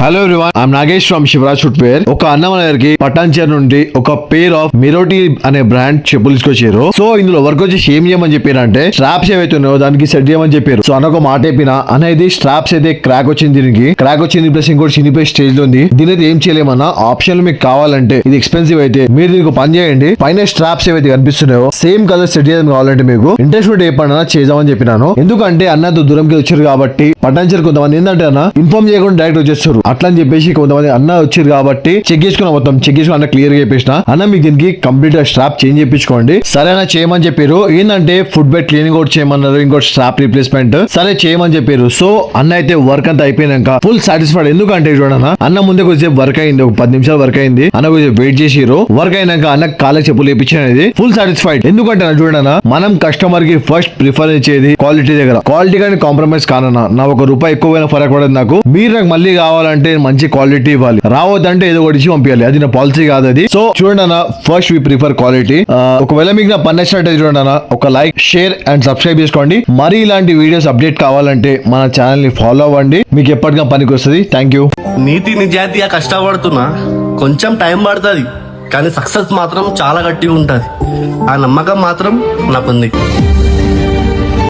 Hello everyone, I'm Nagesh from Shivraj footwear. ఒక అన్నమయ్యకి పటాన్చేరు నుండి ఒక పేర్ ఆఫ్ మిరోటి అనే బ్రాండ్ చెప్పులు తీసుకొచ్చారు. సో ఇందులో వర్క్ వచ్చేసి ఏం చేయమని చెప్పారంటే స్ట్రాప్స్ ఏవైతే ఉన్నాయో దానికి సెట్ చేయమని చెప్పారు. సో అన్న ఒక మాట చెప్పిన అనేది స్ట్రాప్స్ అయితే క్రాక్ వచ్చింది, దీనికి క్రాక్ వచ్చింది ప్లస్ ఇంకోటి చినిపోయే స్టేజ్ లో ఉంది. దీని అయితే ఏం చేయలేమన్నా, ఆప్షన్ మీకు కావాలంటే ఇది ఎక్స్పెన్సివ్ అయితే మీరు దీనికి పని చేయండి. పైన స్ట్రాప్స్ ఏవైతే కనిపిస్తున్నాయో సేమ్ కలర్ సెట్ చేయడం కావాలంటే మీకు ఇంట్రెస్ట్ ఉంటే ఏ పని చేద్దామని చెప్పినాను. ఎందుకంటే అన్నతో దూరంకి వచ్చారు కాబట్టి పటాన్చేరు కొంతమంది ఏంటంటే అన్న ఇన్ఫార్మ్ చేయకుండా డైరెక్ట్ వచ్చేస్తారు. అట్లా అని చెప్పేసి కొంతమంది అన్న వచ్చారు కాబట్టి చెక్ చేసుకున్నా, మొత్తం చెక్ చేసుకుని అన్న క్లియర్ గా చెప్పేసిన అన్న మీకు దీనికి కంప్లీట్ స్ట్రాప్ చేంజ్ చేయించుకోండి. సరే అన్న చేయమని చెప్పారు. ఏంటంటే ఫుట్ బెడ్ క్లీనింగ్ కూడా చేయమన్నారు, ఇంకోటి స్ట్రాప్ రిప్లేస్మెంట్ సరే చేయమని చెప్పారు. సో అన్న అయితే వర్క్ అంతా అయిపోయినాక ఫుల్ సాటిస్ఫైడ్. ఎందుకంటే చూడన్న అన్న ముందే కొంచెం వర్క్ అయింది, ఒక 10 నిమిషాలు వర్క్ అయింది. అన్న కొంచెం వెయిట్ చేసిరు. వర్క్ అయినాక అన్న కాళ్ళకి చెప్పులు వేయించినది ఫుల్ సాటిస్ఫైడ్. ఎందుకంటే చూడన్న మనం కస్టమర్ కి ఫస్ట్ ప్రిఫర్ ఇచ్చేది క్వాలిటీ దగ్గర. క్వాలిటీ కానీ కాంప్రమైజ్ కానన్నా నా ₹1 ఎక్కువైనా ఫరక్ పడదు నాకు. మీరు నాకు మళ్ళీ కావాలంటే మంచి క్వాలిటీ ఇవ్వాలి, రావద్దంటే ఏదో ఒకటి పంపించాలి. అది నా పాలసీ కాదు అది. సో చూడండి అన్న, ఫస్ట్ వి ప్రిఫర్ క్వాలిటీ. ఒకవేళ మీకు నా పని నచ్చినట్టు చూడండి అన్న, ఒక లైక్ షేర్ అండ్ సబ్స్క్రైబ్ చేసుకోండి. మరి ఇలాంటి వీడియోస్ అప్డేట్ కావాలంటే మన ఛానల్ ని ఫాలో అవ్వండి, మీకు ఎప్పటికీ పనికి వస్తుంది. Thank you. నీతి నిజాయితీగా కష్టపడుతున్నా, కొంచెం టైం పడుతుంది కానీ సక్సెస్ మాత్రం చాలా గట్టిగా ఉంటుంది. ఆ నమ్మకం మాత్రం నాకుంది.